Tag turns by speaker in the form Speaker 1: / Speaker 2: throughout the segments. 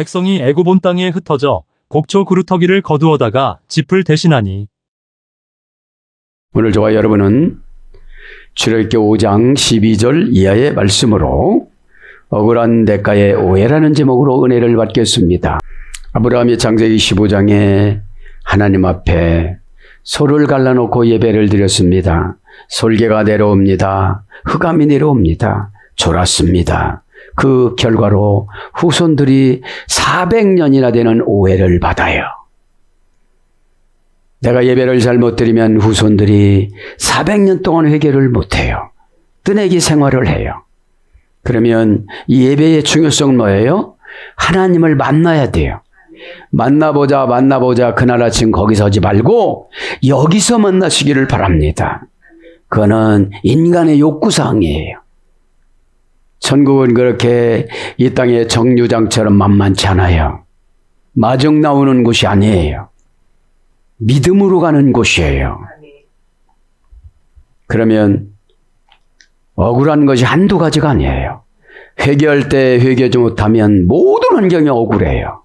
Speaker 1: 백성이 애굽 온 땅에 흩어져 곡초 그루터기를 거두어다가 짚을 대신하니.
Speaker 2: 오늘 저와 여러분은 출애굽기 5장 12절 이하의 말씀으로 억울한 대가의 오해라는 제목으로 은혜를 받겠습니다. 아브라함이 창세기 15장에 하나님 앞에 소를 갈라놓고 예배를 드렸습니다. 솔개가 내려옵니다. 흑암이 내려옵니다. 졸았습니다. 그 결과로 후손들이 400년이나 되는 오해를 받아요. 내가 예배를 잘못 드리면 후손들이 400년 동안 회개를 못해요. 뜨내기 생활을 해요. 그러면 이 예배의 중요성은 뭐예요? 하나님을 만나야 돼요. 만나보자 그날 아침 거기 서지 말고 여기서 만나시기를 바랍니다. 그거는 인간의 욕구사항이에요. 천국은 그렇게 이 땅의 정류장처럼 만만치 않아요. 마중 나오는 곳이 아니에요. 믿음으로 가는 곳이에요. 그러면 억울한 것이 한두 가지가 아니에요. 회개할 때 회개하지 못하면 모든 환경이 억울해요.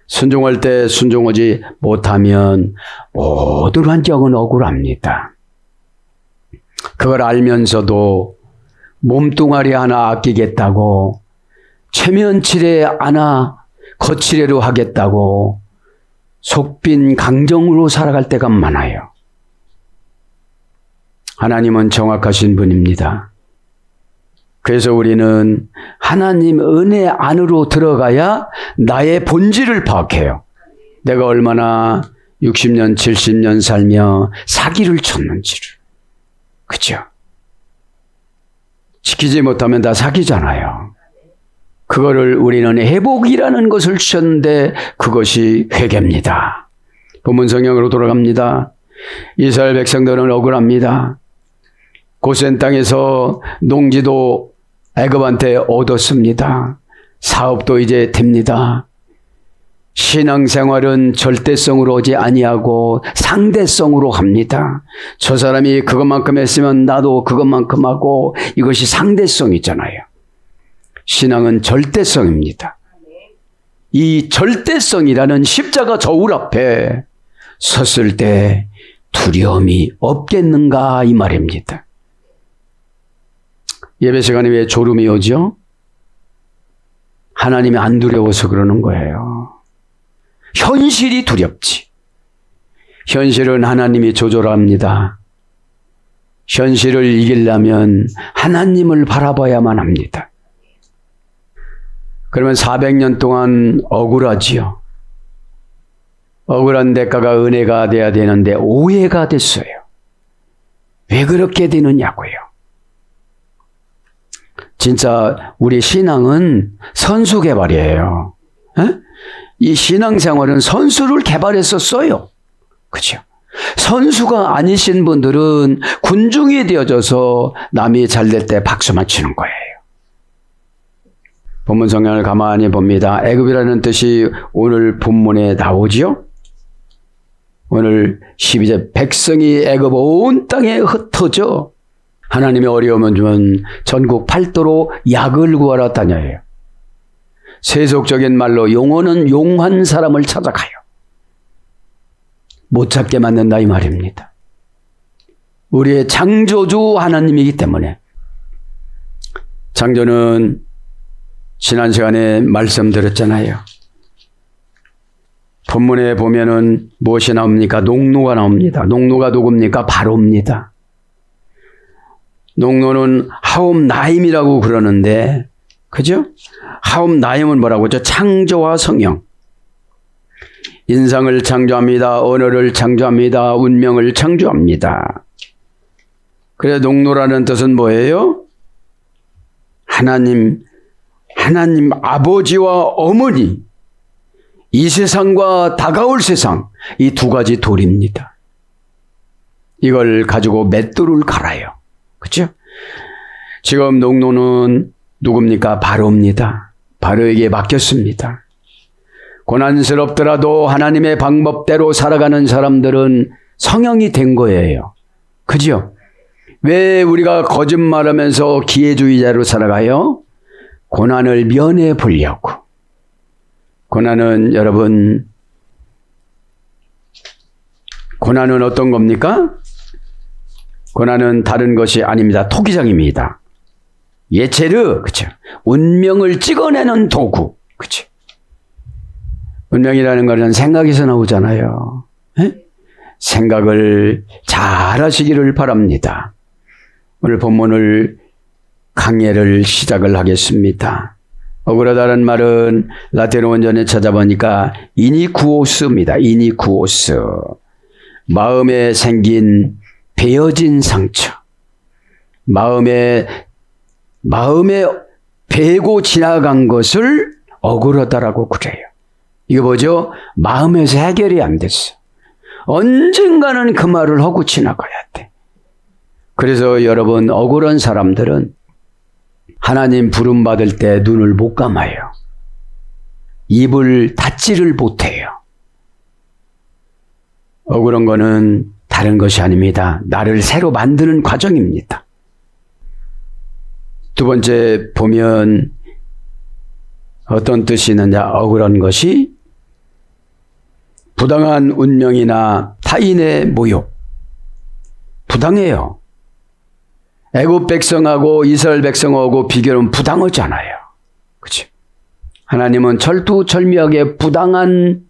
Speaker 2: 순종할 때 순종하지 못하면 모든 환경은 억울합니다. 그걸 알면서도 몸뚱아리 하나 아끼겠다고 최면치레 하나 거칠애로 하겠다고 속빈 강정으로 살아갈 때가 많아요. 하나님은 정확하신 분입니다. 그래서 우리는 하나님 은혜 안으로 들어가야 나의 본질을 파악해요. 내가 얼마나 60년, 70년 살며 사기를 쳤는지를. 그죠? 지키지 못하면 다 사기잖아요. 그거를 우리는 회복이라는 것을 주셨는데 그것이 회개입니다. 본문 성경으로 돌아갑니다. 이스라엘 백성들은 억울합니다. 고센 땅에서 농지도 애굽한테 얻었습니다. 사업도 이제 됩니다. 신앙생활은 절대성으로 오지 아니하고 상대성으로 합니다. 저 사람이 그것만큼 했으면 나도 그것만큼 하고, 이것이 상대성 있잖아요. 신앙은 절대성입니다. 이 절대성이라는 십자가 저울 앞에 섰을 때 두려움이 없겠는가 이 말입니다. 예배 시간에 왜 졸음이 오죠? 하나님이 안 두려워서 그러는 거예요. 현실이 두렵지. 현실은 하나님이 조절합니다. 현실을 이기려면 하나님을 바라봐야만 합니다. 그러면 400년 동안 억울하지요. 억울한 대가가 은혜가 돼야 되는데 오해가 됐어요. 왜 그렇게 되느냐고요. 진짜 우리 신앙은 선수 개발이에요. 에? 이 신앙생활은 선수를 개발했었어요. 그죠? 선수가 아니신 분들은 군중이 되어져서 남이 잘 될 때 박수만 치는 거예요. 본문 성경을 가만히 봅니다. 애굽이라는 뜻이 오늘 본문에 나오지요? 오늘 12절 백성이 애굽 온 땅에 흩어져 하나님이 어려우면 주면 전국 팔도로 약을 구하러 다녀요. 세속적인 말로 용어는 용한 사람을 찾아가요. 못 찾게 만든다 이 말입니다. 우리의 창조주 하나님이기 때문에. 창조는 지난 시간에 말씀드렸잖아요. 본문에 보면은 무엇이 나옵니까? 농노가 나옵니다. 농노가 누굽니까? 바로입니다. 농노는 하옵나임이라고 그러는데, 그죠? 하옵나임은 뭐라고 하죠? 창조와 성형. 인상을 창조합니다. 언어를 창조합니다. 운명을 창조합니다. 그래서 농노라는 뜻은 뭐예요? 하나님 아버지와 어머니, 이 세상과 다가올 세상, 이 두 가지 돌입니다. 이걸 가지고 맷돌을 갈아요. 그렇죠? 지금 농노는 누굽니까? 바로입니다. 바로에게 맡겼습니다. 고난스럽더라도 하나님의 방법대로 살아가는 사람들은 성형이 된 거예요. 그죠? 왜 우리가 거짓말하면서 기회주의자로 살아가요? 고난을 면해 보려고. 고난은 여러분, 고난은 어떤 겁니까? 고난은 다른 것이 아닙니다. 토기장입니다. 예체르, 그쵸? 운명을 찍어내는 도구, 그쵸? 운명이라는 것은 생각에서 나오잖아요. 에? 생각을 잘 하시기를 바랍니다. 오늘 본문을 강해를 시작을 하겠습니다. 억울하다는 말은 라틴어 원전에 찾아보니까 이니쿠오스입니다. 이니쿠오스. 마음에 생긴 베어진 상처. 마음에 베고 지나간 것을 억울하다라고 그래요. 이거 뭐죠? 마음에서 해결이 안 됐어. 언젠가는 그 말을 하고 지나가야 돼. 그래서 여러분, 억울한 사람들은 하나님 부름 받을 때 눈을 못 감아요. 입을 닫지를 못해요. 억울한 거는 다른 것이 아닙니다. 나를 새로 만드는 과정입니다. 두 번째 보면 어떤 뜻이 있느냐? 억울한 것이 부당한 운명이나 타인의 모욕. 부당해요. 애굽 백성하고 이스라엘 백성하고 비교하면 부당하잖아요. 그렇죠? 하나님은 철두철미하게 부당한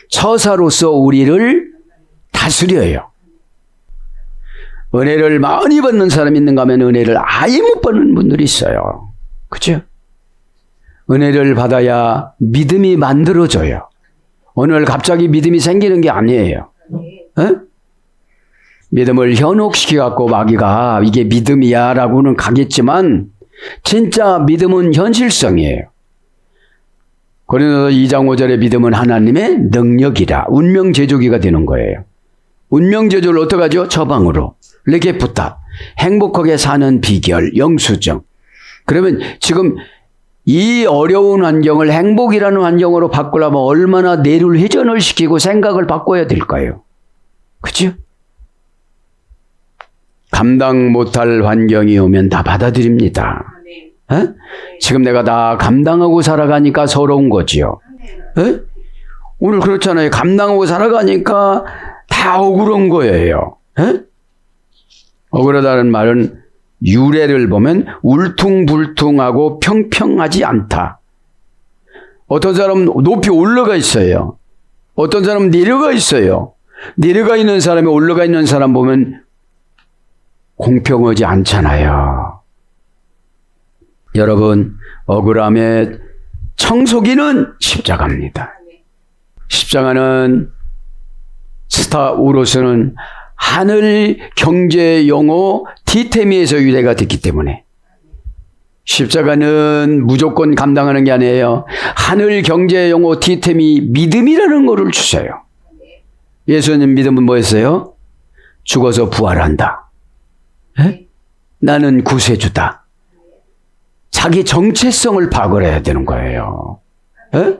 Speaker 2: 처사로서 우리를 다스려요. 은혜를 많이 받는 사람이 있는가 하면 은혜를 아예 못 받는 분들이 있어요. 그렇죠? 은혜를 받아야 믿음이 만들어져요. 오늘 갑자기 믿음이 생기는 게 아니에요. 에? 믿음을 현혹시켜갖고 마귀가 이게 믿음이야 라고는 가겠지만 진짜 믿음은 현실성이에요. 고린도서 2장 5절의 믿음은 하나님의 능력이라 운명제조기가 되는 거예요. 운명제조를 어떻게 하죠? 처방으로. 레게푸타. 행복하게 사는 비결, 영수증. 그러면 지금 이 어려운 환경을 행복이라는 환경으로 바꾸려면 얼마나 뇌를 회전을 시키고 생각을 바꿔야 될까요? 그렇죠? 감당 못할 환경이 오면 다 받아들입니다. 에? 지금 내가 다 감당하고 살아가니까 서러운 거지요. 에? 오늘 그렇잖아요. 감당하고 살아가니까 다 억울한 거예요. 에? 억울하다는 말은 유래를 보면 울퉁불퉁하고 평평하지 않다. 어떤 사람은 높이 올라가 있어요. 어떤 사람은 내려가 있어요. 내려가 있는 사람이 올라가 있는 사람 보면 공평하지 않잖아요. 여러분, 억울함의 청소기는 십자가입니다. 십자가는 스타우로스는 하늘 경제 용어 디테미에서 유래가 됐기 때문에 십자가는 무조건 감당하는 게 아니에요. 하늘 경제 용어 디테미 믿음이라는 거를 주세요. 예수님 믿음은 뭐였어요? 죽어서 부활한다. 에? 나는 구세주다. 자기 정체성을 파악해야 되는 거예요. 에?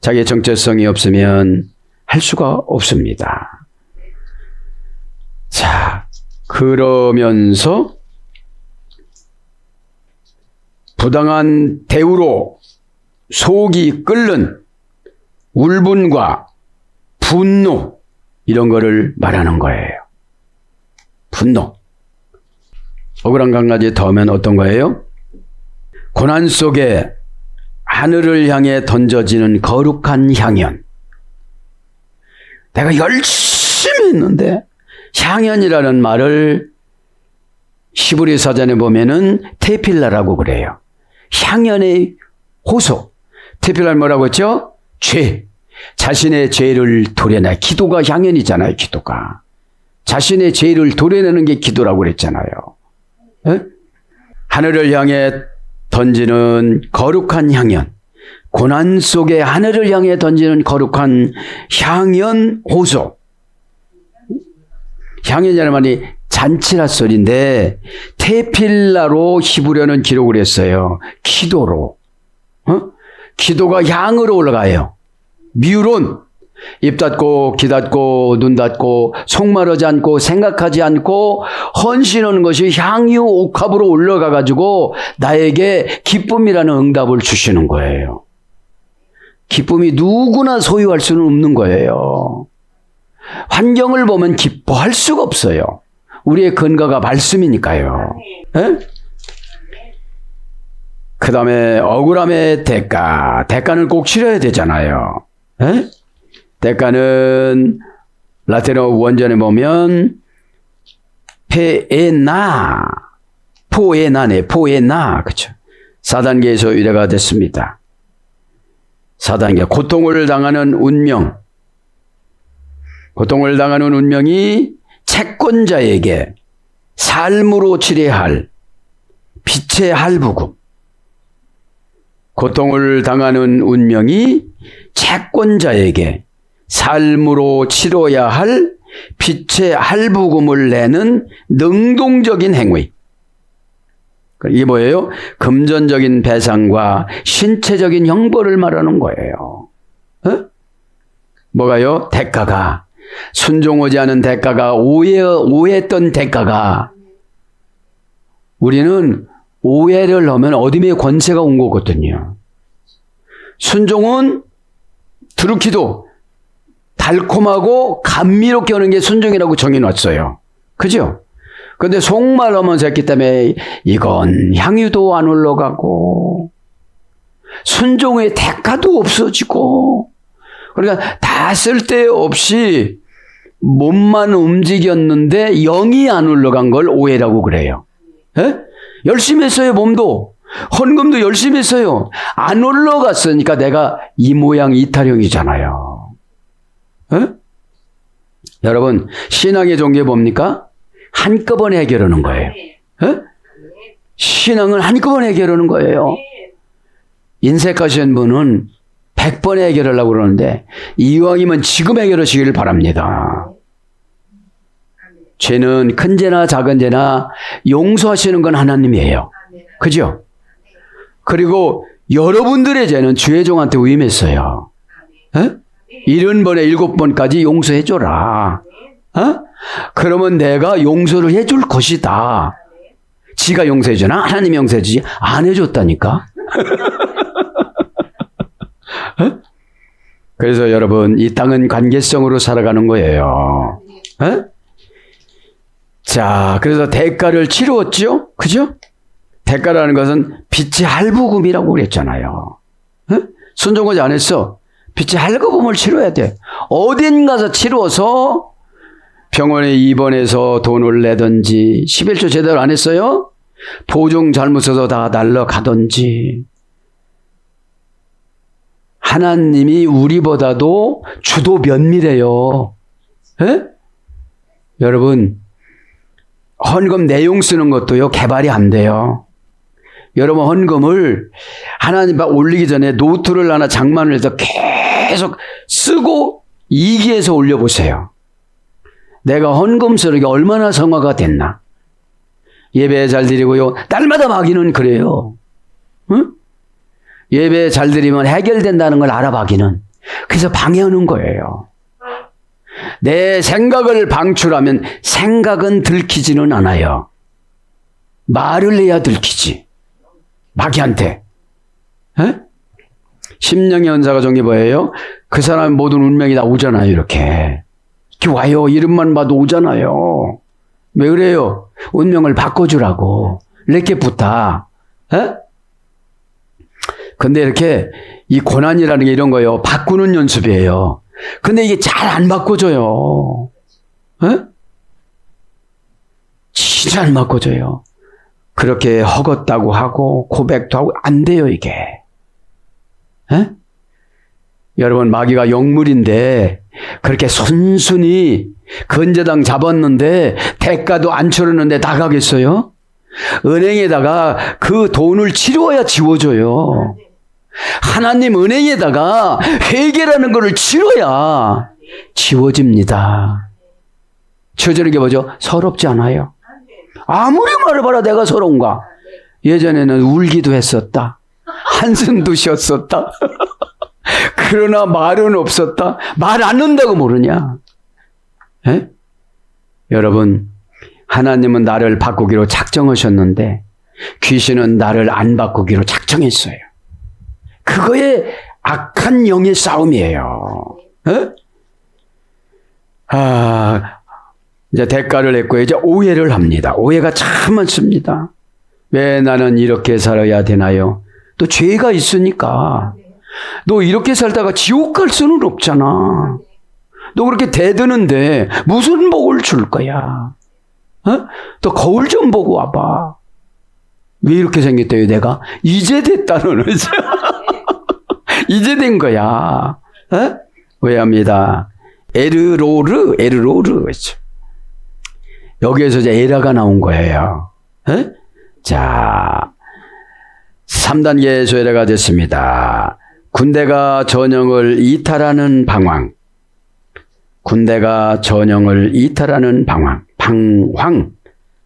Speaker 2: 자기의 정체성이 없으면 할 수가 없습니다. 자, 그러면서 부당한 대우로 속이 끓는 울분과 분노 이런 거를 말하는 거예요. 분노. 억울한 한 가지 더 하면 어떤 거예요? 고난 속에 하늘을 향해 던져지는 거룩한 향연. 내가 열심히 했는데 향연이라는 말을 히브리 사전에 보면은 테필라라고 그래요. 향연의 호소. 테필라는 뭐라고 했죠? 죄. 자신의 죄를 도려내. 기도가 향연이잖아요. 기도가. 자신의 죄를 도려내는 게 기도라고 그랬잖아요. 에? 하늘을 향해 던지는 거룩한 향연. 고난 속에 하늘을 향해 던지는 거룩한 향연 호소. 향연이라는 말이 잔치라 소리인데 테필라로 히브리어는 기록을 했어요. 기도로. 기도가 향으로 올라가요. 미우론. 입 닫고 귀 닫고 눈 닫고 속마르지 않고 생각하지 않고 헌신하는 것이 향유 옥합으로 올라가 가지고 나에게 기쁨이라는 응답을 주시는 거예요. 기쁨이 누구나 소유할 수는 없는 거예요. 환경을 보면 기뻐할 수가 없어요. 우리의 근거가 말씀이니까요. 그 다음에 억울함의 대가. 대가는 꼭 치러야 되잖아요. 에? 대가는 라틴어 원전에 보면 페에나, 포에나네, 포에나. 그렇죠. 4단계에서 유래가 됐습니다. 4단계. 고통을 당하는 운명. 고통을 당하는 운명이 채권자에게 삶으로 치러야 할 빛의 할부금. 고통을 당하는 운명이 채권자에게 삶으로 치러야 할 빛의 할부금을 내는 능동적인 행위. 이게 뭐예요? 금전적인 배상과 신체적인 형벌을 말하는 거예요. 뭐가요? 대가가. 순종하지 않은 대가가, 오해했던 대가가. 우리는 오해를 하면 어둠의 권세가 온 거거든요. 순종은 두루키도 달콤하고 감미롭게 하는 게 순종이라고 정해놨어요. 그죠? 근데 속말하면서 했기 때문에 이건 향유도 안 올라가고 순종의 대가도 없어지고, 그러니까 다 쓸데없이 몸만 움직였는데 영이 안 올라간 걸 오해라고 그래요. 에? 열심히 했어요. 몸도 헌금도 열심히 했어요. 안 올라갔으니까 내가 이 모양 이 타령이잖아요. 에? 여러분, 신앙의 종교 뭡니까? 한꺼번에 해결하는 거예요. 에? 신앙은 한꺼번에 해결하는 거예요. 인색하신 분은 100번에 해결하려고 그러는데 이왕이면 지금 해결하시길 바랍니다. 죄는 큰 죄나 작은 죄나 용서하시는 건 하나님이에요. 그죠? 그리고 여러분들의 죄는 주의 종한테 위임했어요. 70번에 7번까지 용서해줘라. 그러면 내가 용서를 해줄 것이다. 지가 용서해주나? 하나님이 용서해주지? 안 해줬다니까. 그래서 여러분, 이 땅은 관계성으로 살아가는 거예요. 자, 그래서 대가를 치루었죠? 그죠? 대가라는 것은 빛의 할부금이라고 그랬잖아요. 순종하지 안 했어. 빛의 할부금을 치러야 돼. 어딘 가서 치루어서 병원에 입원해서 돈을 내든지, 11조 제대로 안 했어요? 보증 잘못 써서 다 날라가든지. 하나님이 우리보다도 주도 면밀해요. 여러분, 헌금 내용 쓰는 것도요, 개발이 안 돼요. 여러분, 헌금을 하나님 앞에 올리기 전에 노트를 하나 장만을 해서 계속 쓰고 이기해서 올려보세요. 내가 헌금 쓰는 게 얼마나 성화가 됐나. 예배 잘 드리고요. 날마다 마귀는 그래요. 응? 예배 잘 드리면 해결된다는 걸 알아봐기는. 그래서 방해하는 거예요. 내 생각을 방출하면 생각은 들키지는 않아요. 말을 해야 들키지. 마귀한테. 심령의 은사가 종이 뭐예요? 그 사람의 모든 운명이 다 오잖아요. 이렇게 와요. 이름만 봐도 오잖아요. 왜 그래요? 운명을 바꿔주라고. 이렇게 부탁. 근데 이렇게 이 고난이라는 게 이런 거예요. 바꾸는 연습이에요. 근데 이게 잘 안 바꿔줘요. 진짜 안 바꿔줘요. 그렇게 허겄다고 하고 고백도 하고 안 돼요, 이게. 여러분, 마귀가 영물인데 그렇게 순순히 건재당 잡았는데 대가도 안 치렀는데 나가겠어요? 은행에다가 그 돈을 치러야 지워줘요. 하나님 은행에다가 회개라는 것을 치러야 지워집니다. 지워지는 게 뭐죠? 서럽지 않아요. 아무리 말해봐라 내가 서러운가. 예전에는 울기도 했었다. 한숨도 쉬었었다. 그러나 말은 없었다. 말 안 한다고 모르냐. 여러분, 하나님은 나를 바꾸기로 작정하셨는데 귀신은 나를 안 바꾸기로 작정했어요. 그거에 악한 영의 싸움이에요. 이제 대가를 했고 이제 오해를 합니다. 오해가 참 많습니다. 왜 나는 이렇게 살아야 되나요? 또 죄가 있으니까. 너 이렇게 살다가 지옥 갈 수는 없잖아. 너 그렇게 대드는데 무슨 복을 줄 거야? 또 거울 좀 보고 와봐. 왜 이렇게 생겼대요, 내가? 이제 됐다, 너는. 이제 된 거야. 오해합니다. 에르로르. 여기에서 이제 에라가 나온 거예요. 자, 3단계 소외가 됐습니다. 군대가 전형을 이탈하는 방황. 군대가 전형을 이탈하는 방황.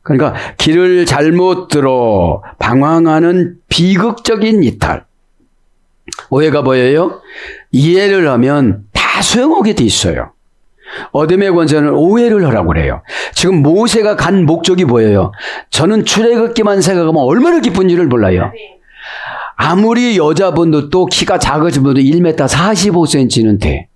Speaker 2: 그러니까 길을 잘못 들어 방황하는 비극적인 이탈. 오해가 보여요? 이해를 하면 다 소용하게 돼 있어요. 어둠의 권세는 오해를 하라고 그래요. 지금 모세가 간 목적이 보여요. 저는 출애굽기만 생각하면 얼마나 기쁜지를 몰라요. 아무리 여자분도 키가 작으신 분도 1m 45cm는 돼.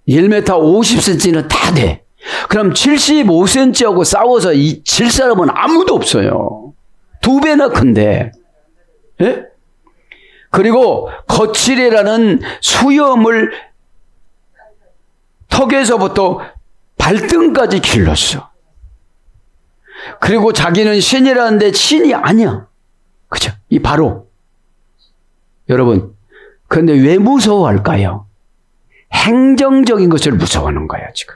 Speaker 2: 1m 50cm는 다 돼. 그럼 75cm하고 싸워서 질 사람은 아무도 없어요. 2배나 큰데. 예? 그리고 거칠이라는 수염을 턱에서부터 발등까지 길렀어. 그리고 자기는 신이라는데 신이 아니야. 그죠? 이 바로. 여러분, 그런데 왜 무서워할까요? 행정적인 것을 무서워하는 거야, 지금.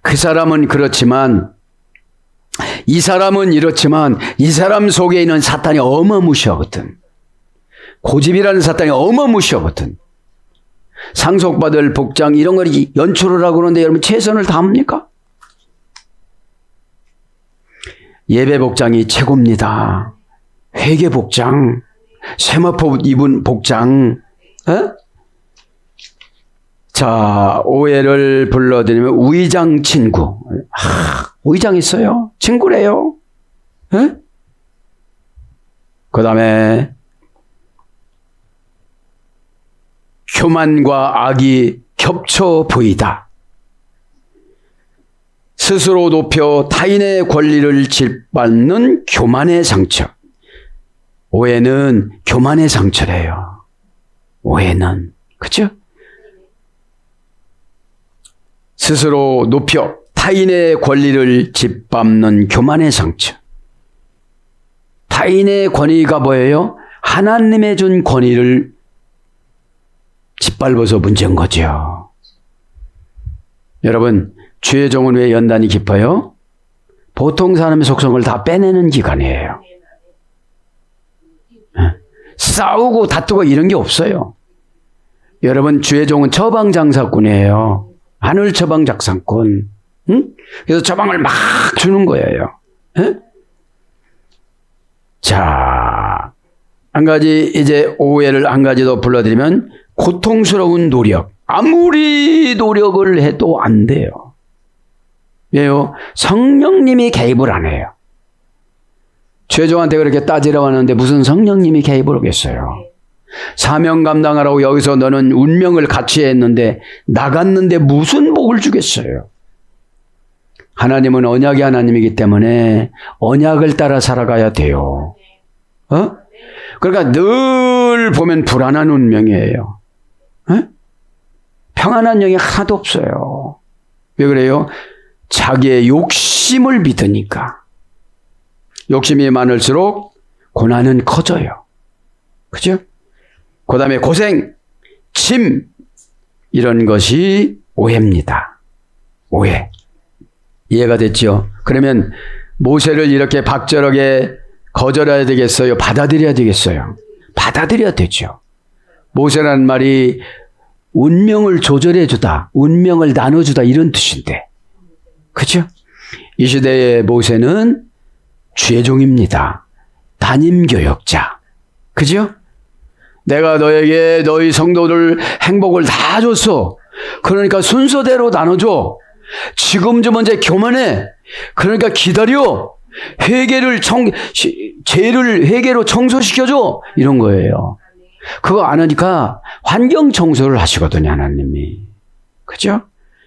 Speaker 2: 그 사람은 그렇지만, 이 사람은 이렇지만, 이 사람 속에 있는 사탄이 어마무시하거든. 고집이라는 사탄이 어마무시하거든. 상속받을 복장, 이런 걸 연출을 하고 그러는데 여러분 최선을 다합니까? 예배 복장이 최고입니다. 회개 복장, 세마포 입은 복장. 자, 오해를 불러드리면 우의장 친구. 우의장 있어요? 친구래요. 그 다음에 교만과 악이 겹쳐 보이다. 스스로 높여 타인의 권리를 짓밟는 교만의 상처. 오해는 교만의 상처래요. 오해는. 그죠? 스스로 높여 타인의 권리를 짓밟는 교만의 상처. 타인의 권위가 뭐예요? 하나님의 준 권위를 짓밟아서 문제인 거죠. 여러분, 주의 종은 왜 연단이 깊어요? 보통 사람의 속성을 다 빼내는 기간이에요. 싸우고 다투고 이런 게 없어요. 여러분, 주의 종은 처방장사꾼이에요. 하늘 처방장사꾼. 그래서 처방을 막 주는 거예요. 자, 한 가지 이제 오해를 한 가지 더 불러드리면 고통스러운 노력. 아무리 노력을 해도 안 돼요. 왜요? 성령님이 개입을 안 해요. 죄종한테 그렇게 따지러 왔는데 무슨 성령님이 개입을 하겠어요. 사명 감당하라고 여기서 너는 운명을 같이 했는데 나갔는데 무슨 복을 주겠어요. 하나님은 언약의 하나님이기 때문에 언약을 따라 살아가야 돼요. 그러니까 늘 보면 불안한 운명이에요. 평안한 영이 하나도 없어요. 왜 그래요? 자기의 욕심을 믿으니까. 욕심이 많을수록 고난은 커져요. 그죠? 그 다음에 고생, 침, 이런 것이 오해입니다. 오해. 이해가 됐죠? 그러면 모세를 이렇게 박절하게 거절해야 되겠어요? 받아들여야 되겠어요? 받아들여야 되죠. 모세라는 말이 운명을 조절해 주다, 운명을 나눠주다 이런 뜻인데. 그죠? 이 시대의 모세는 주의 종입니다. 담임교역자. 그죠? 내가 너에게 너희 성도들 행복을 다 줬어. 그러니까 순서대로 나눠줘. 지금 좀 먼저 교만해. 그러니까 기다려. 죄를 회개로 청소시켜줘. 이런 거예요. 그거 안 하니까 환경 청소를 하시거든요, 하나님이. 그죠?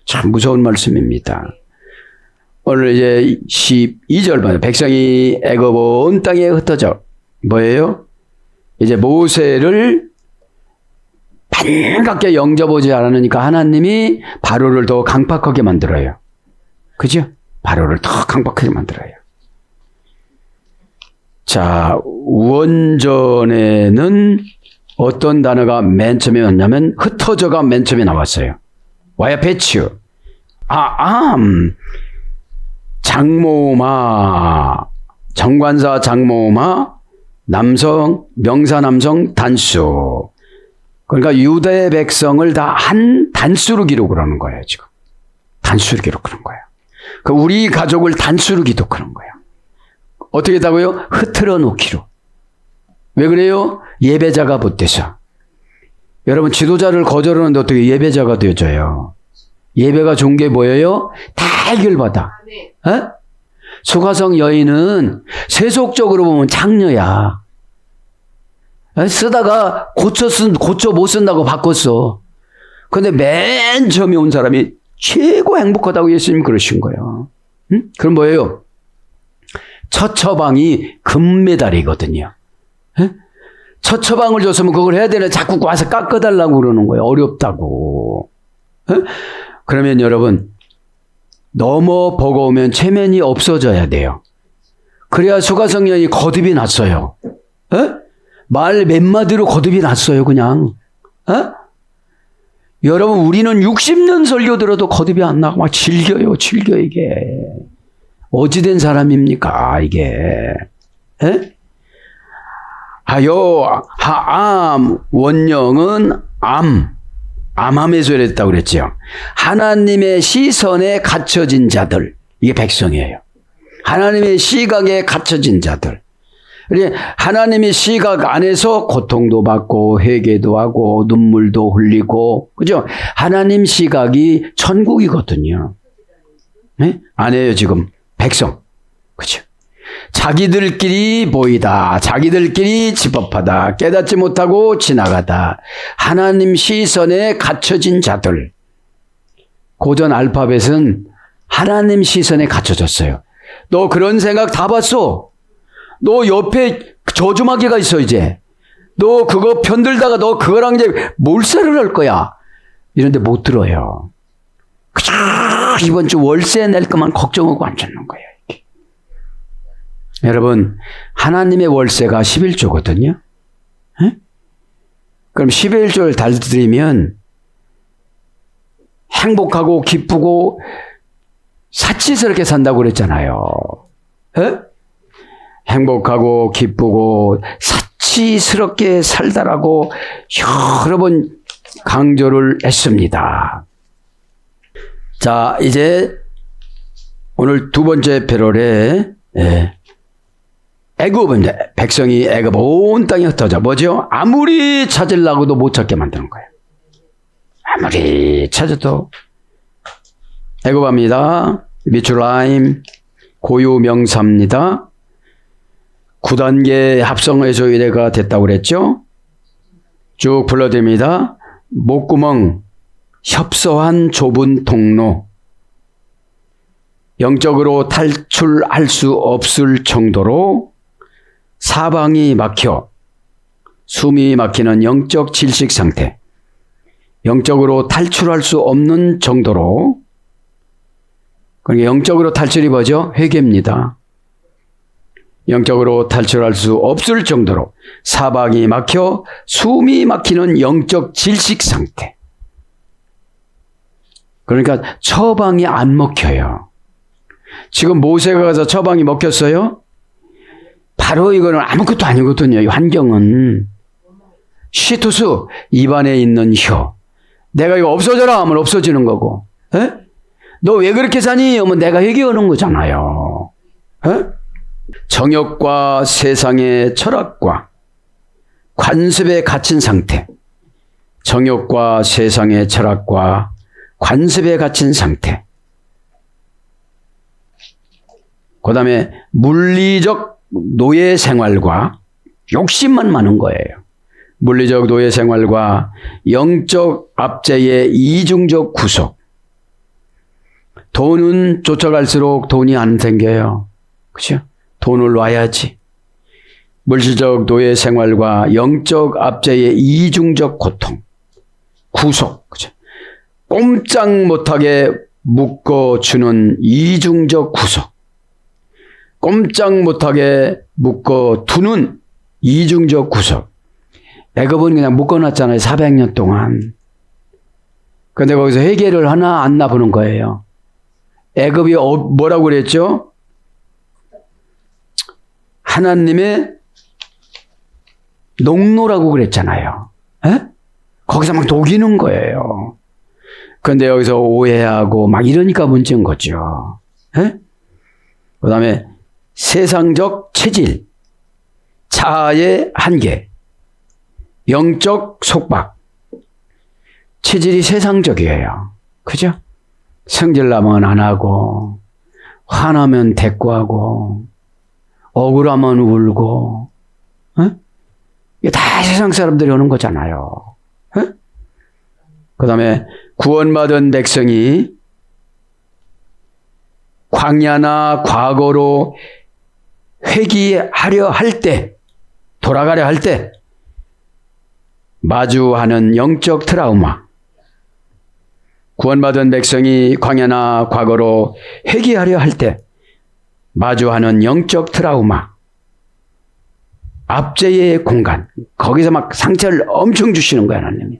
Speaker 2: 참 무서운 말씀입니다. 오늘 이제 12절 보면 백성이 애굽 온 땅에 흩어져. 뭐예요? 이제 모세를 반갑게 영접하지 않으니까 하나님이 바로를 더 강팍하게 만들어요. 그죠? 바로를 더 강팍하게 만들어요. 자, 원전에는 어떤 단어가 맨 처음에 왔냐면 흩어져가 맨 처음에 나왔어요. 와야페츄, 장모마, 정관사 장모마, 남성, 명사 남성 단수. 그러니까 유대 백성을 다 한 단수로 기록을 하는 거예요, 지금. 단수로 기록하는 거예요. 그 우리 가족을 단수로 기록하는 거예요. 어떻게 했다고요? 흐트러 놓기로. 왜 그래요? 예배자가 못돼서. 여러분, 지도자를 거절하는데 어떻게 예배자가 되어져요? 예배가 좋은 게 뭐예요? 다 해결받아. 에? 수가성 여인은 세속적으로 보면 장녀야. 쓰다가 고쳐 못 쓴다고 바꿨어. 근데 맨 처음에 온 사람이 최고 행복하다고 예수님 그러신 거예요. 응? 그럼 뭐예요? 첫 처방이 금메달이거든요. 에? 첫 처방을 줬으면 그걸 해야 되는데 자꾸 와서 깎아달라고 그러는 거예요. 어렵다고. 에? 그러면 여러분, 넘어 버거우면 체면이 없어져야 돼요. 그래야 수가성년이 거듭이 났어요. 에? 말 몇 마디로 거듭이 났어요, 그냥. 에? 여러분, 우리는 60년 설교 들어도 거듭이 안 나고 막 즐겨, 이게. 어찌된 사람입니까, 이게. 에? 하암, 원령은 암함에서 이랬다고 그랬죠. 하나님의 시선에 갇혀진 자들. 이게 백성이에요. 하나님의 시각에 갇혀진 자들. 하나님의 시각 안에서 고통도 받고 회개도 하고 눈물도 흘리고, 그죠? 하나님 시각이 천국이거든요. 네? 아니에요, 지금. 백성. 그죠? 자기들끼리 보이다. 자기들끼리 집합하다. 깨닫지 못하고 지나가다. 하나님 시선에 갇혀진 자들. 고전 알파벳은 하나님 시선에 갇혀졌어요. 너 그런 생각 다 봤어. 너 옆에 저주마귀가 있어, 이제. 너 그거 편들다가 너 그거랑 이제 몰살을 할 거야. 이런데 못 들어요. 그저 이번 주 월세 낼 것만 걱정하고 앉았는 거예요. 이렇게. 여러분, 하나님의 월세가 11조거든요. 에? 그럼 11조를 달 드리면 행복하고 기쁘고 사치스럽게 산다고 그랬잖아요. 에? 행복하고 기쁘고 사치스럽게 살다라고 여러 번 강조를 했습니다. 자, 이제 오늘 두 번째 패럴에 애굽입니다. 백성이 애굽 온 땅에 흩어져. 뭐죠? 아무리 찾으려고도 못 찾게 만드는 거예요. 아무리 찾아도. 애굽합니다. 미추라임 고유 명사입니다. 9단계 합성해서 의뢰가 됐다고 그랬죠. 쭉 불러드립니다. 목구멍, 협소한 좁은 통로, 영적으로 탈출할 수 없을 정도로 사방이 막혀 숨이 막히는 영적 질식 상태, 영적으로 탈출할 수 없는 정도로. 그러니까 영적으로 탈출이 뭐죠? 회개입니다. 영적으로 탈출할 수 없을 정도로 사방이 막혀 숨이 막히는 영적 질식 상태. 그러니까 처방이 안 먹혀요. 지금 모세가 가서 처방이 먹혔어요? 바로 이거는 아무것도 아니거든요. 이 환경은. 시투스, 입안에 있는 혀. 내가 이거 없어져라 하면 없어지는 거고. 너 왜 그렇게 사니? 하면 내가 회개하는 거잖아요. 에? 정욕과 세상의 철학과 관습에 갇힌 상태. 정욕과 세상의 철학과 관습에 갇힌 상태. 그 다음에 물리적 노예 생활과 욕심만 많은 거예요. 물리적 노예 생활과 영적 압제의 이중적 구속. 돈은 쫓아갈수록 돈이 안 생겨요. 그죠? 돈을 놔야지. 물질적 노예 생활과 영적 압제의 이중적 고통. 구속. 그죠? 꼼짝 못하게 묶어주는 이중적 구속. 꼼짝 못하게 묶어두는 이중적 구속. 애굽은 그냥 묶어놨잖아요. 400년 동안. 근데 거기서 회개를 하나 안 나보는 거예요. 애굽이 뭐라고 그랬죠? 하나님의 농노라고 그랬잖아요. 에? 거기서 막 녹이는 거예요. 근데 여기서 오해하고 막 이러니까 문제인 거죠. 에? 그 다음에 세상적 체질, 자아의 한계, 영적 속박. 체질이 세상적이에요. 그죠? 성질나면 안 하고, 화나면 대꾸하고, 억울하면 울고, 이게 다 세상 사람들이 오는 거잖아요. 그 다음에 구원받은 백성이 광야나 과거로 회귀하려 할 때, 돌아가려 할 때, 마주하는 영적 트라우마. 구원받은 백성이 광야나 과거로 회귀하려 할 때 마주하는 영적 트라우마. 압제의 공간. 거기서 막 상처를 엄청 주시는 거야, 하나님이.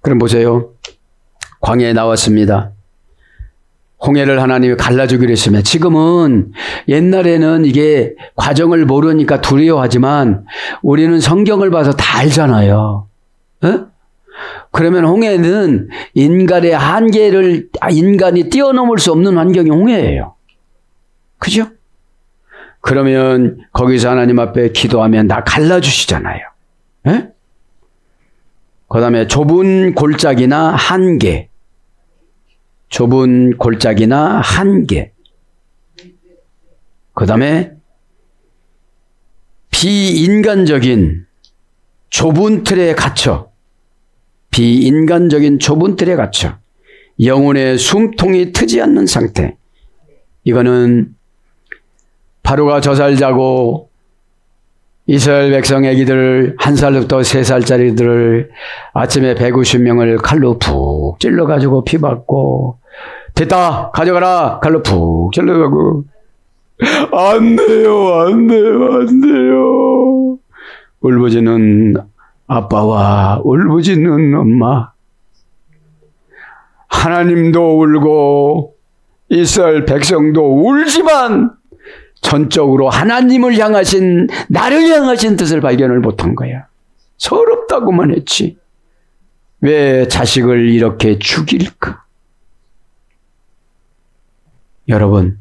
Speaker 2: 그럼 보세요. 광야에 나왔습니다. 홍해를 하나님이 갈라주기로 했으면 지금은 옛날에는 이게 과정을 모르니까 두려워하지만 우리는 성경을 봐서 다 알잖아요. 에? 그러면 홍해는 인간의 한계를 인간이 뛰어넘을 수 없는 환경이 홍해예요. 그죠? 그러면 거기서 하나님 앞에 기도하면 다 갈라주시잖아요. 에? 그 다음에 좁은 골짜기나 한계. 좁은 골짜기나 한계. 그 다음에 비인간적인 좁은 틀에 갇혀. 비인간적인 좁은 틀에 갇혀. 영혼의 숨통이 트지 않는 상태. 이거는 바로가 젖을 자고 이스라엘 백성 애기들 1살부터 3살짜리들을 아침에 150명을 칼로 푹 찔러가지고 피 받고 됐다 가져가라 칼로 푹 찔러가고 안 돼요 안 돼요 안 돼요 울부짖는 아빠와 울부짖는 엄마 하나님도 울고 이스라엘 백성도 울지만 전적으로 하나님을 향하신 나를 향하신 뜻을 발견을 못한 거야. 서럽다고만 했지. 왜 자식을 이렇게 죽일까? 여러분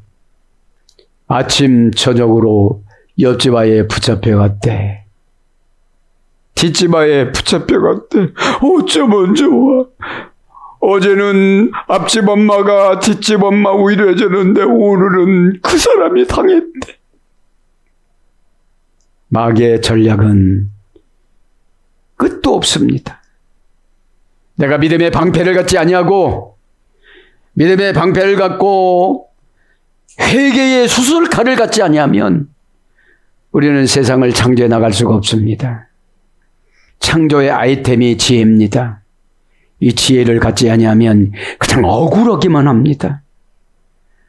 Speaker 2: 아침 저녁으로 옆집 아이에 붙잡혀갔대. 뒷집 아이에 붙잡혀갔대. 어쩌면 좋아. 어제는 앞집 엄마가 뒷집 엄마 위로해줬는데 오늘은 그 사람이 당했대. 마귀의 전략은 끝도 없습니다. 내가 믿음의 방패를 갖지 아니하고 믿음의 방패를 갖고 회개의 수술칼을 갖지 아니하면 우리는 세상을 창조해 나갈 수가 없습니다. 창조의 아이템이 지혜입니다. 이 지혜를 갖지 아니하면 그냥 억울하기만 합니다.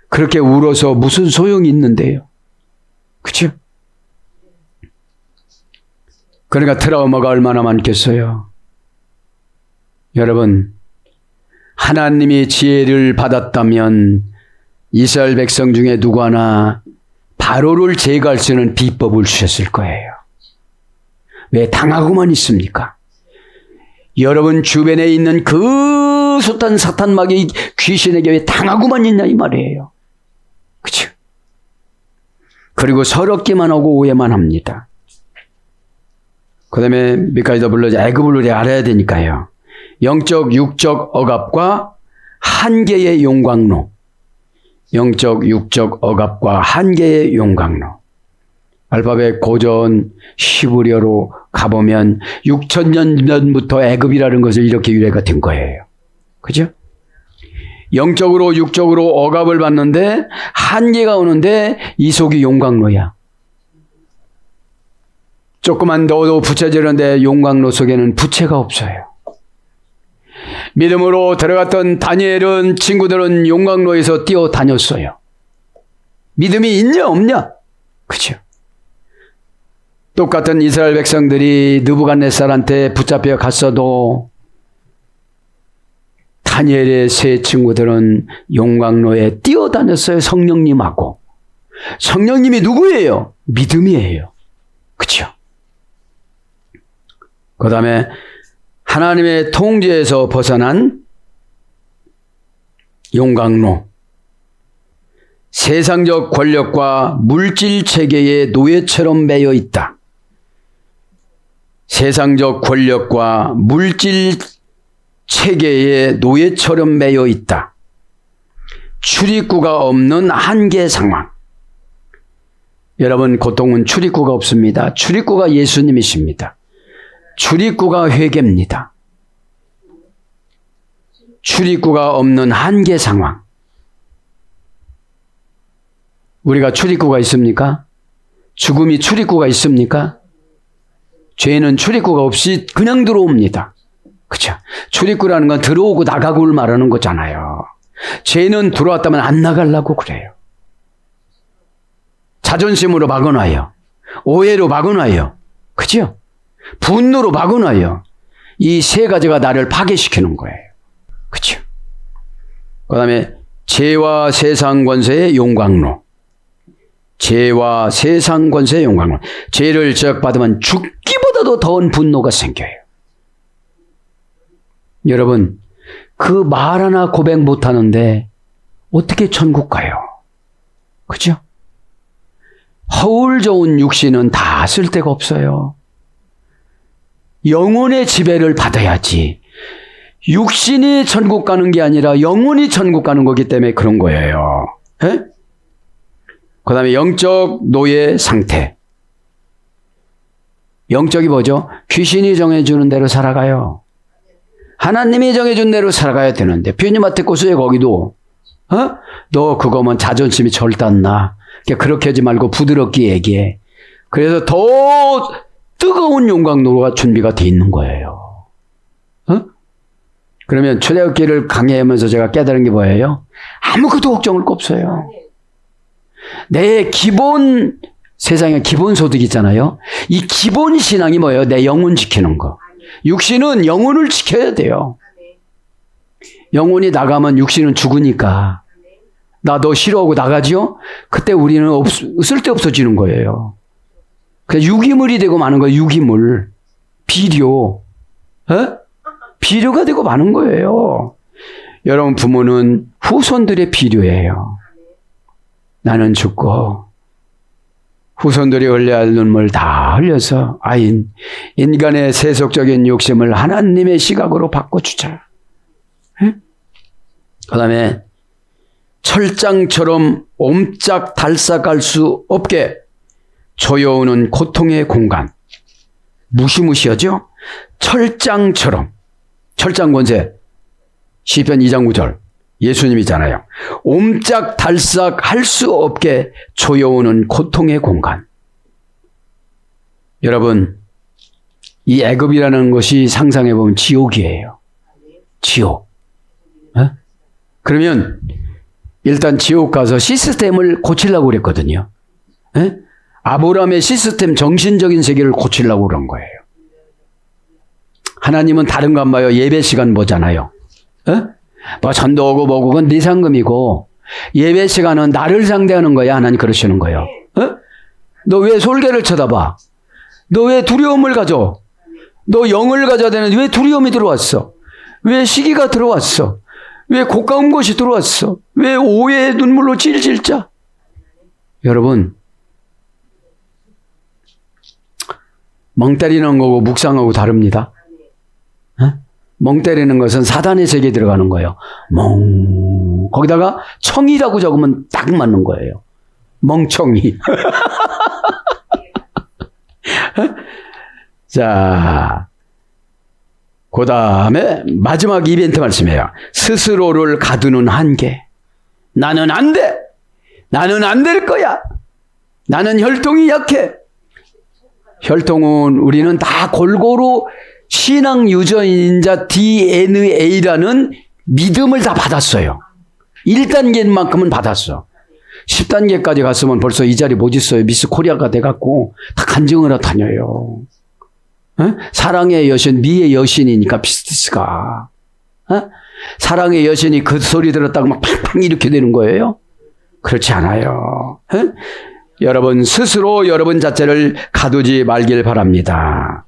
Speaker 2: 그렇게 울어서 무슨 소용이 있는데요. 그렇죠? 그러니까 트라우마가 얼마나 많겠어요. 여러분 하나님이 지혜를 받았다면 이스라엘 백성 중에 누구 하나 바로를 제거할 수 있는 비법을 주셨을 거예요. 왜 당하고만 있습니까? 여러분 주변에 있는 그 숱한 사탄마귀 귀신에게 왜 당하고만 있냐 이 말이에요. 그렇죠? 그리고 서럽기만 하고 오해만 합니다. 그 다음에 몇 가지 더 불러서 애굽을 우리 알아야 되니까요. 영적 육적 억압과 한계의 용광로. 영적, 육적 억압과 한계의 용광로. 알파벳 고전 히브리어로 가보면 6,000년 전부터 애굽이라는 것을 이렇게 유래가 된 거예요. 그죠? 영적으로 육적으로 억압을 받는데 한계가 오는데 이 속이 용광로야. 조그만 너도 부채질하는데 용광로 속에는 부채가 없어요. 믿음으로 들어갔던 다니엘은 친구들은 용광로에서 뛰어다녔어요. 믿음이 있냐 없냐? 그죠? 똑같은 이스라엘 백성들이 느부갓네살한테 붙잡혀 갔어도 다니엘의 세 친구들은 용광로에 뛰어다녔어요. 성령님하고. 성령님이 누구예요? 믿음이에요. 그렇죠? 그 다음에 하나님의 통제에서 벗어난 용광로. 세상적 권력과 물질 체계의 노예처럼 매여 있다. 세상적 권력과 물질 체계의 노예처럼 매여 있다. 출입구가 없는 한계 상황. 여러분, 고통은 출입구가 없습니다. 출입구가 예수님이십니다. 출입구가 회개입니다. 출입구가 없는 한계 상황. 우리가 출입구가 있습니까? 죽음이 출입구가 있습니까? 죄는 출입구가 없이 그냥 들어옵니다. 그렇죠? 출입구라는 건 들어오고 나가고를 말하는 거잖아요. 죄는 들어왔다면 안 나가려고 그래요. 자존심으로 막아놔요. 오해로 막아놔요. 그죠? 분노로 막아놔요. 이 세 가지가 나를 파괴시키는 거예요. 그렇죠? 그 다음에 죄와 세상 권세의 용광로. 죄와 세상 권세의 용광로. 죄를 지적받으면 죽기보다도 더한 분노가 생겨요. 여러분, 그 말 하나 고백 못하는데 어떻게 천국 가요? 그죠? 허울 좋은 육신은 다 쓸데가 없어요. 영혼의 지배를 받아야지. 육신이 천국 가는 게 아니라 영혼이 천국 가는 거기 때문에 그런 거예요. 예? 그 다음에 영적 노예 상태. 영적이 뭐죠? 귀신이 정해주는 대로 살아가요. 하나님이 정해준 대로 살아가야 되는데 비유님한테 고수해 거기도 너 그거면 자존심이 절단나. 그렇게 하지 말고 부드럽게 얘기해. 그래서 더 뜨거운 용광로가 준비가 돼 있는 거예요. 그러면 출애굽기를 강의하면서 제가 깨달은 게 뭐예요? 아무것도 걱정할 거 없어요. 내 기본, 세상에 기본 소득 있잖아요. 이 기본 신앙이 뭐예요? 내 영혼 지키는 거. 육신은 영혼을 지켜야 돼요. 영혼이 나가면 육신은 죽으니까. 나 너 싫어하고 나가지요? 그때 우리는 쓸데없어지는 거예요. 그래서 유기물이 되고 마는 거예요. 유기물. 비료. 비료가 되고 마는 거예요. 여러분, 부모는 후손들의 비료예요. 나는 죽고 후손들이 흘려야 할 눈물 다 흘려서 인간의 세속적인 욕심을 하나님의 시각으로 바꿔주자. 그 다음에 철장처럼 옴짝달싹할 수 없게 조여오는 고통의 공간. 무시무시하죠? 철장처럼. 철장 권세. 시편 2장 9절. 예수님이잖아요. 옴짝달싹 할 수 없게 조여오는 고통의 공간. 여러분, 이 애굽이라는 것이 상상해보면 지옥이에요. 지옥. 그러면 일단 지옥 가서 시스템을 고치려고 그랬거든요. 아브라함의 시스템, 정신적인 세계를 고치려고 그런 거예요. 하나님은 다른 거 안 봐요. 예배 시간 보잖아요. 뭐 전도 오고 뭐고 그건 네 상금이고 예배 시간은 나를 상대하는 거야. 하나님 그러시는 거예요. 너 왜 솔개를 쳐다봐? 너 왜 두려움을 가져? 너 영을 가져야 되는데 왜 두려움이 들어왔어? 왜 시기가 들어왔어? 왜 고가운 것이 들어왔어? 왜 오해의 눈물로 질질 짜? 여러분, 멍 때리는 거고 묵상하고 다릅니다. 멍 때리는 것은 사단의 세계에 들어가는 거예요. 멍. 거기다가 청이라고 적으면 딱 맞는 거예요. 멍청이. 자, 그 다음에 마지막 이벤트 말씀이에요. 스스로를 가두는 한계. 나는 안 돼. 나는 안 될 거야. 나는 혈통이 약해. 혈통은 우리는 다 골고루 신앙 유전자 DNA라는 믿음을 다 받았어요. 1단계만큼은 받았어. 10단계까지 갔으면 벌써 이 자리 못 있어요. 미스 코리아가 돼갖고 다 간증을 하러 다녀요. 에? 사랑의 여신, 미의 여신이니까 피스티스가. 사랑의 여신이 그 소리 들었다고 막 팡팡 이렇게 되는 거예요? 그렇지 않아요. 에? 여러분 스스로 여러분 자체를 가두지 말길 바랍니다.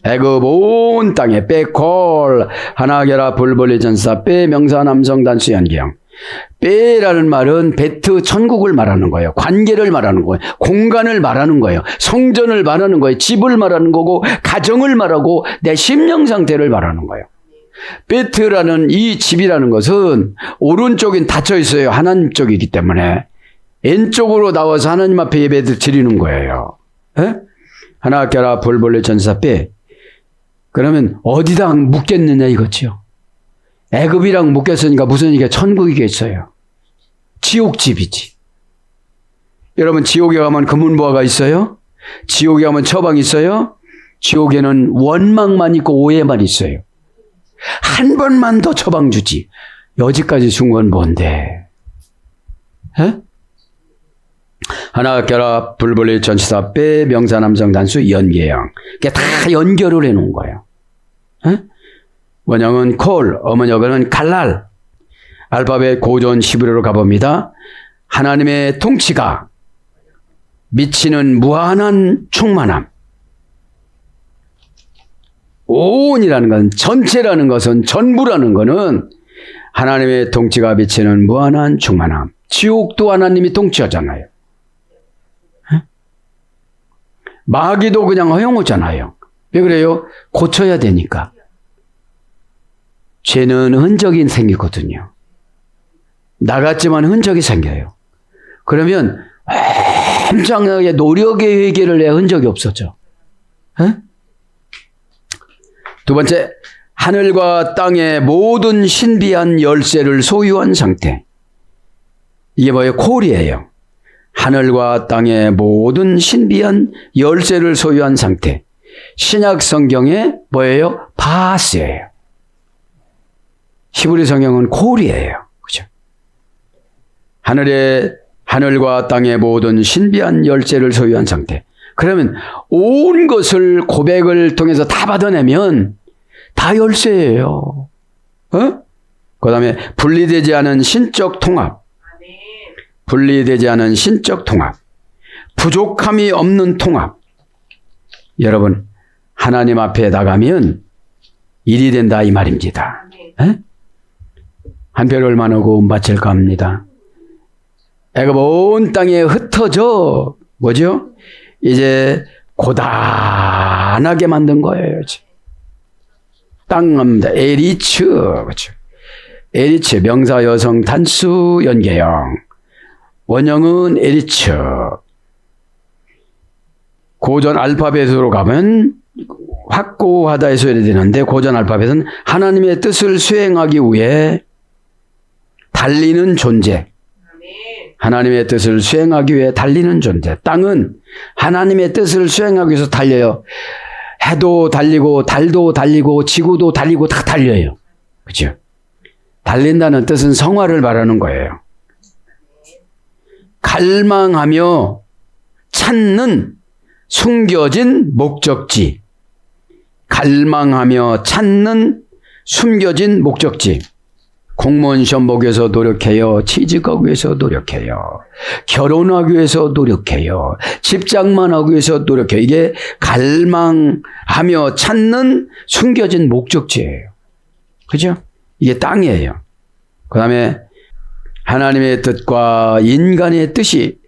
Speaker 2: 애굽 온 땅에 빼콜 하나게라 불벌리 전사 빼 명사 남성 단수 연기형. 빼라는 말은 베트 천국을 말하는 거예요. 관계를 말하는 거예요. 공간을 말하는 거예요. 성전을 말하는 거예요. 집을 말하는 거고 가정을 말하고 내 심령 상태를 말하는 거예요. 베트라는 이 집이라는 것은 오른쪽엔 닫혀 있어요. 하나님 쪽이기 때문에 왼쪽으로 나와서 하나님 앞에 예배를 드리는 거예요. 에? 하나게라 불벌리 전사 빼. 그러면 어디다 묻겠느냐 이거지요. 애굽이랑 묶였으니까 무슨 이게 천국이겠어요. 지옥집이지. 여러분 지옥에 가면 금은보화가 있어요? 지옥에 가면 처방이 있어요? 지옥에는 원망만 있고 오해만 있어요. 한 번만 더 처방 주지. 여지까지 준 건 뭔데? 에? 하나게라 불벌리 전치사 빼 명사 남성 단수 연계형. 이게 다 연결을 해놓은 거예요. 에? 원형은 콜, 어머니어는 갈랄. 알파벳 고전 히브리어로 가봅니다. 하나님의 통치가 미치는 무한한 충만함. 온이라는 것은 전체라는 것은 전부라는 것은 하나님의 통치가 미치는 무한한 충만함. 지옥도 하나님이 통치하잖아요. 에? 마귀도 그냥 허용하잖아요. 왜 그래요? 고쳐야 되니까. 죄는 흔적이 생기거든요. 나같지만 흔적이 생겨요. 그러면 엄청나게 노력의 회개를 해 흔적이 없어져. 에? 두 번째, 하늘과 땅의 모든 신비한 열쇠를 소유한 상태. 이게 뭐예요? 콜이에요. 하늘과 땅의 모든 신비한 열쇠를 소유한 상태. 신약 성경에 뭐예요? 바스예요. 히브리 성경은 콜이에요. 그죠? 하늘과 땅의 모든 신비한 열쇠를 소유한 상태. 그러면 온 것을 고백을 통해서 다 받아내면 다 열쇠예요. 어? 그 다음에 분리되지 않은 신적 통합. 분리되지 않은 신적 통합. 부족함이 없는 통합. 여러분, 하나님 앞에 나가면 일이 된다 이 말입니다. 에? 한 별 얼마나 고운 바칠까 합니다. 애굽 온 땅에 흩어져 뭐죠? 이제 고단하게 만든 거예요. 땅합니다. 에리츠, 그렇죠? 에리츠 명사 여성 단수 연계형. 원형은 에리츠. 고전 알파벳으로 가면 확고하다에서 해야 되는데 고전 알파벳은 하나님의 뜻을 수행하기 위해 달리는 존재. 하나님의 뜻을 수행하기 위해 달리는 존재. 땅은 하나님의 뜻을 수행하기 위해서 달려요. 해도 달리고 달도 달리고 지구도 달리고 다 달려요. 그렇죠? 달린다는 뜻은 성화를 말하는 거예요. 갈망하며 찾는 숨겨진 목적지. 갈망하며 찾는 숨겨진 목적지. 공무원 시험 보기 위해서 노력해요. 취직하기 위해서 노력해요. 결혼하기 위해서 노력해요. 집장만 하기 위해서 노력해요. 이게 갈망하며 찾는 숨겨진 목적지예요. 그죠? 이게 땅이에요. 그 다음에 하나님의 뜻과 인간의 뜻이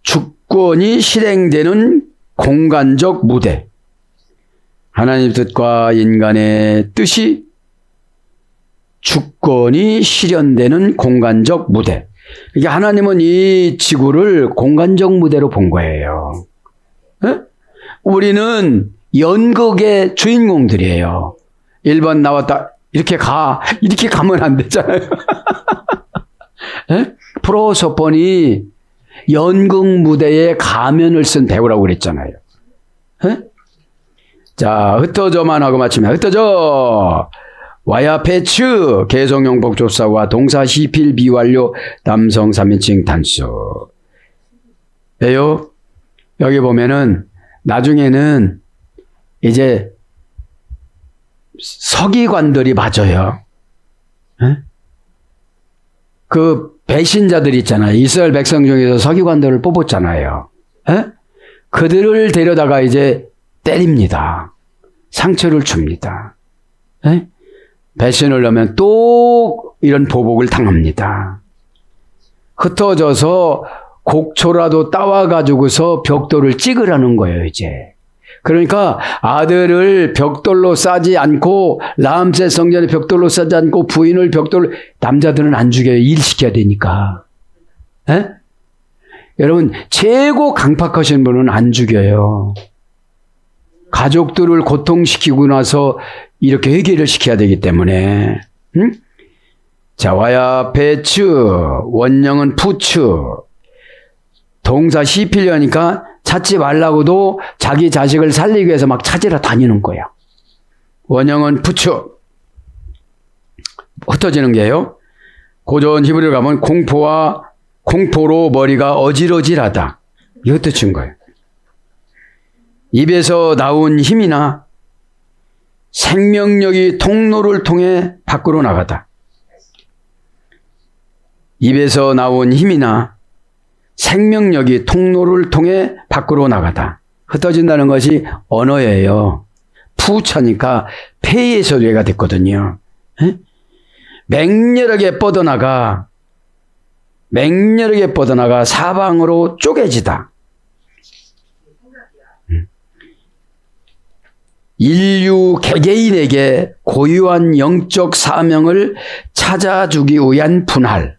Speaker 2: 주권이 실행되는 공간적 무대. 하나님의 뜻과 인간의 뜻이 주권이 실현되는 공간적 무대. 이게 하나님은 이 지구를 공간적 무대로 본 거예요. 에? 우리는 연극의 주인공들이에요. 1번 나왔다. 이렇게 가면 안 되잖아요. 프로소폰이 연극 무대에 가면을 쓴 배우라고 그랬잖아요. 에? 자, 흩어져만 하고 마치면 흩어져. 와야 패츠 개성용 복조사와 동사 시필 비완료 남성 3인칭 단수. 왜요? 여기 보면은 나중에는 이제 서기관들이 맞아요. 에? 그 배신자들 있잖아요. 이스라엘 백성 중에서 서기관들을 뽑았잖아요. 에? 그들을 데려다가 이제 때립니다. 상처를 줍니다. 에? 배신을 하면 또 이런 보복을 당합니다. 흩어져서 곡초라도 따와가지고서 벽돌을 찍으라는 거예요, 이제. 그러니까 아들을 벽돌로 싸지 않고, 라암셋 성전에 벽돌로 싸지 않고, 부인을 남자들은 안 죽여요. 일 시켜야 되니까. 에? 여러분, 최고 강팍하신 분은 안 죽여요. 가족들을 고통시키고 나서 이렇게 회개를 시켜야 되기 때문에. 응? 자, 와야 배츠, 원형은 푸츠. 동사 시필려니까 찾지 말라고도 자기 자식을 살리기 위해서 막 찾으러 다니는 거야. 원형은 푸츠. 흩어지는 게요. 고전 히브리어 가면 공포로 머리가 어질어질하다. 이거 흩어진 거예요. 입에서 나온 힘이나 생명력이 통로를 통해 밖으로 나가다. 입에서 나온 힘이나 생명력이 통로를 통해 밖으로 나가다. 흩어진다는 것이 언어예요. 푸차니까 폐의 소리가 됐거든요. 에? 맹렬하게 뻗어나가 사방으로 쪼개지다. 인류 개개인에게 고유한 영적 사명을 찾아주기 위한 분할.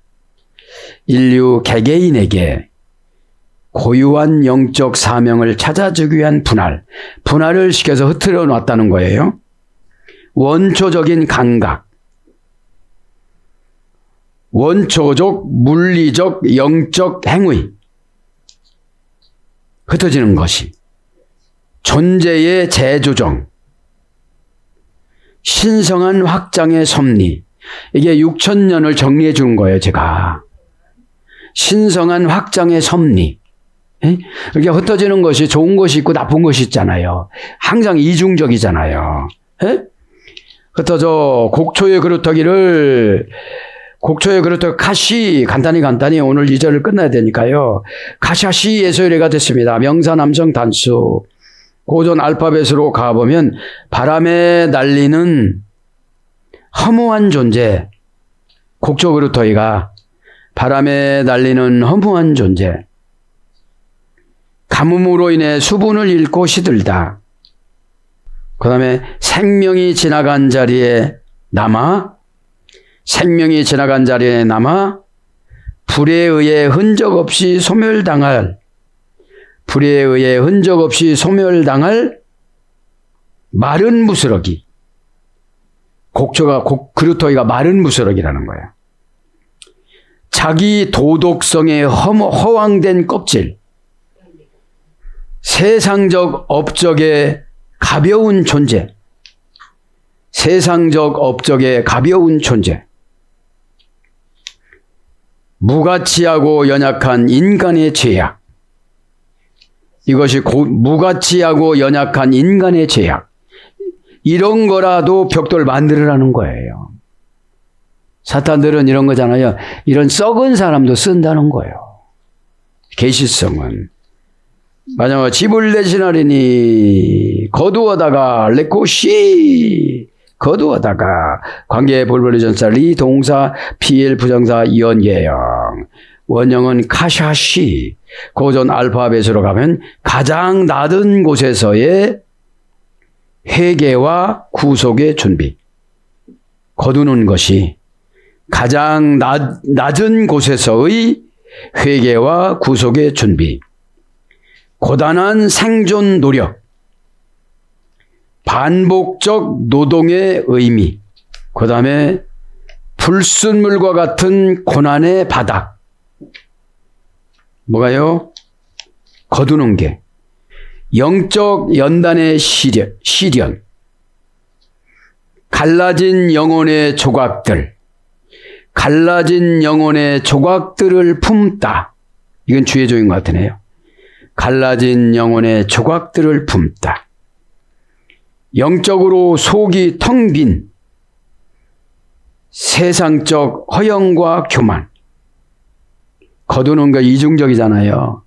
Speaker 2: 인류 개개인에게 고유한 영적 사명을 찾아주기 위한 분할. 분할을 시켜서 흐트러 놨다는 거예요. 원초적인 감각. 원초적, 물리적, 영적 행위. 흩어지는 것이. 존재의 재조정, 신성한 확장의 섭리. 이게 6,000년을 정리해 주는 거예요, 제가. 신성한 확장의 섭리. 이렇게 흩어지는 것이 좋은 것이 있고 나쁜 것이 있잖아요. 항상 이중적이잖아요. 흩어져 곡초의 그루터기를 카시, 간단히 오늘 2절을 끝나야 되니까요. 카샤시 예소일해가 됐습니다. 명사 남성 단수. 고전 알파벳으로 가보면 바람에 날리는 허무한 존재. 곡조 그루터기가 바람에 날리는 허무한 존재. 가뭄으로 인해 수분을 잃고 시들다. 그 다음에 생명이 지나간 자리에 남아 불에 의해 흔적 없이 소멸당할 마른 무스러기. 그루터기가 마른 무스러기라는 거예요. 자기 도덕성에 허황된 껍질. 세상적 업적의 가벼운 존재. 무가치하고 연약한 인간의 죄악. 이것이 무가치하고 연약한 인간의 죄악. 이런 거라도 벽돌 만들으라는 거예요. 사탄들은 이런 거잖아요. 이런 썩은 사람도 쓴다는 거예요. 계시성은. 마지막으로 집을 대신하리니 거두어다가 관계 볼버리 전사 리 동사 피엘 부정사 이언예형. 원형은 카샤시. 고전 알파벳으로 가면 가장 낮은 곳에서의 회개와 구속의 준비. 거두는 것이 가장 낮은 곳에서의 회개와 구속의 준비, 고단한 생존 노력, 반복적 노동의 의미, 그 다음에 불순물과 같은 고난의 바닥. 뭐가요? 거두는 게. 영적 연단의 시련, 갈라진 영혼의 조각들, 갈라진 영혼의 조각들을 품다. 이건 주의 조인 것 같으네요. 갈라진 영혼의 조각들을 품다. 영적으로 속이 텅 빈 세상적 허영과 교만. 거두는 거 이중적이잖아요.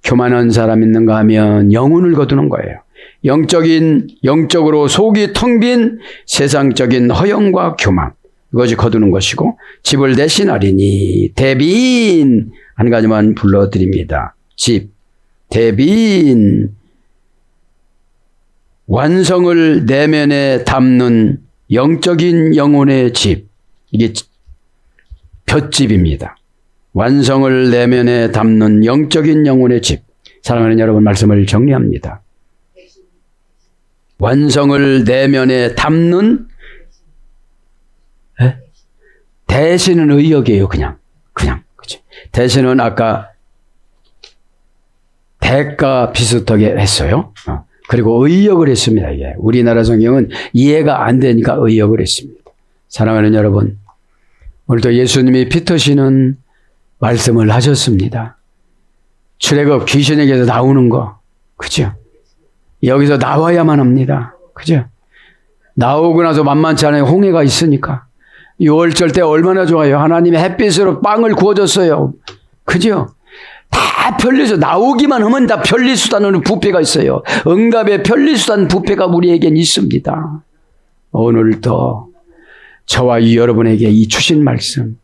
Speaker 2: 교만한 사람 있는가 하면 영혼을 거두는 거예요. 영적으로 속이 텅 빈 세상적인 허영과 교만. 이것이 거두는 것이고, 집을 대신하리니 대빈 한 가지만 불러드립니다. 집, 대빈. 완성을 내면에 담는 영적인 영혼의 집. 이게 볏집입니다. 완성을 내면에 담는 영적인 영혼의 집. 사랑하는 여러분, 말씀을 정리합니다. 완성을 내면에 담는 대신은 의역이에요. 그냥 그치. 대신은 아까 대가 비슷하게 했어요. 그리고 의역을 했습니다. 이게 우리나라 성경은 이해가 안 되니까 의역을 했습니다. 사랑하는 여러분, 오늘도 예수님이 피 터시는 말씀을 하셨습니다. 출애굽 귀신에게서 나오는 거, 그죠? 여기서 나와야만 합니다. 그죠? 나오고 나서 만만치 않아요. 홍해가 있으니까. 6월절 때 얼마나 좋아요. 하나님이 햇빛으로 빵을 구워줬어요. 그죠? 다 편리해서 나오기만 하면 다 편리수단으로 부패가 있어요. 응답의 편리수단 부패가 우리에겐 있습니다. 오늘도 저와 여러분에게 이 주신 말씀,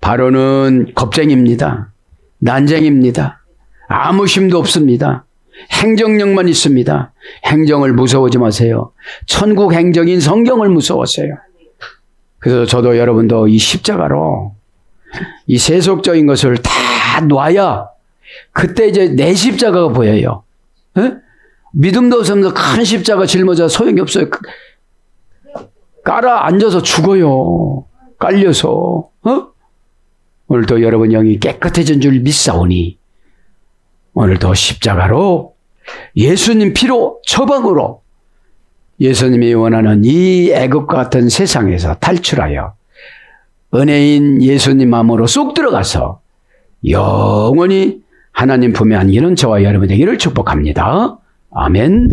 Speaker 2: 바로는 겁쟁입니다. 난쟁입니다. 아무 힘도 없습니다. 행정력만 있습니다. 행정을 무서워하지 마세요. 천국 행정인 성경을 무서워하세요. 그래서 저도 여러분도 이 십자가로 이 세속적인 것을 다 놔야 그때 이제 내 십자가가 보여요. 에? 믿음도 없으면서 큰 십자가 짊어져 소용이 없어요. 깔아 앉아서 죽어요. 깔려서. 오늘도 여러분 영이 깨끗해진 줄 믿사오니 오늘도 십자가로 예수님 피로 처방으로 예수님이 원하는 이 애굽과 같은 세상에서 탈출하여 은혜인 예수님 마음으로 쏙 들어가서 영원히 하나님 품에 안기는 저와 여러분 되기를 축복합니다. 아멘.